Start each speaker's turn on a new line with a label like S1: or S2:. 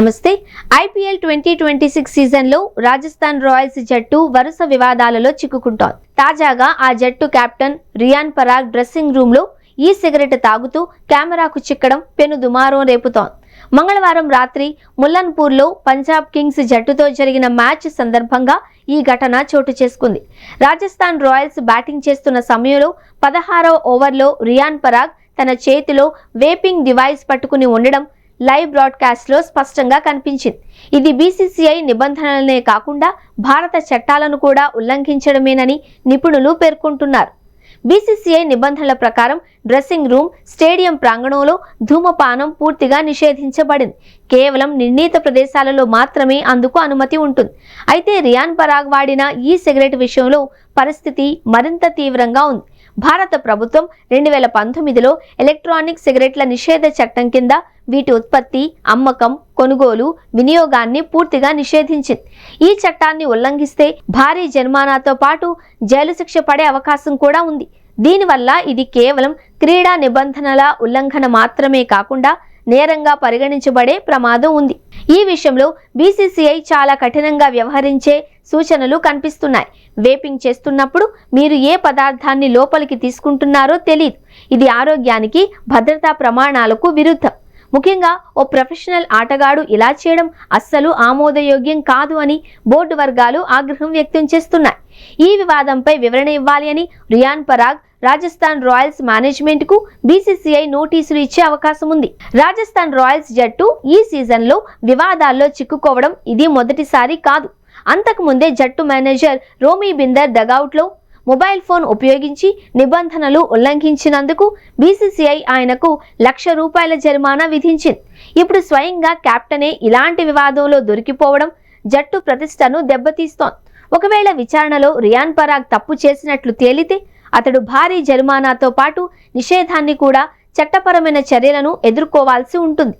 S1: నమస్తే. ఐపీఎల్ 2026 సీజన్లో రాజస్థాన్ రాయల్స్ జట్టు వరుస వివాదాలలో చిక్కుకుంటోంది. తాజాగా ఆ జట్టు కెప్టెన్ రియాన్ పరాగ్ డ్రెస్సింగ్ రూమ్లో ఈ సిగరెట్ తాగుతూ కెమెరాకు చిక్కడం పెను దుమారం రేపుతోంది. మంగళవారం రాత్రి ముల్లన్పూర్లో పంజాబ్ కింగ్స్ జట్టుతో జరిగిన మ్యాచ్ సందర్భంగా ఈ ఘటన చోటు చేసుకుంది. రాజస్థాన్ రాయల్స్ బ్యాటింగ్ చేస్తున్న సమయంలో 16వ ఓవర్లో రియాన్ పరాగ్ తన చేతిలో వేపింగ్ డివైస్ పట్టుకుని ఉండడం లైవ్ బ్రాడ్కాస్ట్ లో స్పష్టంగా కనిపించింది. ఇది బీసీసీఐ నిబంధనలనే కాకుండా భారత చట్టాలను కూడా ఉల్లంఘించడమేనని నిపుణులు పేర్కొంటున్నారు. బీసీసీఐ నిబంధనల ప్రకారం డ్రెస్సింగ్ రూమ్, స్టేడియం ప్రాంగణంలో ధూమపానం పూర్తిగా నిషేధించబడింది. కేవలం నిర్ణీత ప్రదేశాలలో మాత్రమే అందుకు అనుమతి ఉంటుంది. అయితే రియాన్ పరాగ్ వాడిన ఈ సిగరెట్ విషయంలో పరిస్థితి మరింత తీవ్రంగా ఉంది. భారత ప్రభుత్వం 2019లో ఎలక్ట్రానిక్ సిగరెట్ల నిషేధ చట్టం కింద వీటి ఉత్పత్తి, అమ్మకం, కొనుగోలు, వినియోగాన్ని పూర్తిగా నిషేధించింది. ఈ చట్టాన్ని ఉల్లంఘిస్తే భారీ జరిమానాతో పాటు జైలు శిక్ష పడే అవకాశం కూడా ఉంది. దీనివల్ల ఇది కేవలం క్రీడా నిబంధనల ఉల్లంఘన మాత్రమే కాకుండా నేరంగా పరిగణించబడే ప్రమాదం ఉంది. ఈ విషయంలో బీసీసీఐ చాలా కఠినంగా వ్యవహరించే సూచనలు కనిపిస్తున్నాయి. వేపింగ్ చేస్తున్నప్పుడు మీరు ఏ పదార్థాన్ని లోపలికి తీసుకుంటున్నారో తెలియదు. ఇది ఆరోగ్యానికి, భద్రతా ప్రమాణాలకు విరుద్ధం. ముఖ్యంగా ఓ ప్రొఫెషనల్ ఆటగాడు ఇలా చేయడం అస్సలు ఆమోదయోగ్యం కాదు అని బోర్డు వర్గాలు ఆగ్రహం వ్యక్తం చేస్తున్నాయి. ఈ వివాదంపై వివరణ ఇవ్వాలి అని రియాన్ పరాగ్ రాజస్థాన్ రాయల్స్ మేనేజ్మెంట్ కు బీసీసీఐ నోటీసులు ఇచ్చే అవకాశం ఉంది. రాజస్థాన్ రాయల్స్ జట్టు ఈ సీజన్లో వివాదాల్లో చిక్కుకోవడం ఇది మొదటిసారి కాదు. అంతకు ముందే జట్టు మేనేజర్ రోమీ బిందర్ డగౌట్లో మొబైల్ ఫోన్ ఉపయోగించి నిబంధనలు ఉల్లంఘించినందుకు బీసీసీఐ ఆయనకు ₹1,00,000 జరిమానా విధించింది. ఇప్పుడు స్వయంగా కెప్టెనే ఇలాంటి వివాదంలో దొరికిపోవడం జట్టు ప్రతిష్టను దెబ్బతీస్తోంది. ఒకవేళ విచారణలో రియాన్ పరాగ్ తప్పు చేసినట్లు తేలితే అతడు భారీ జరిమానాతో పాటు నిషేధాన్ని కూడా, చట్టపరమైన చర్యలను ఎదుర్కోవాల్సి ఉంటుంది.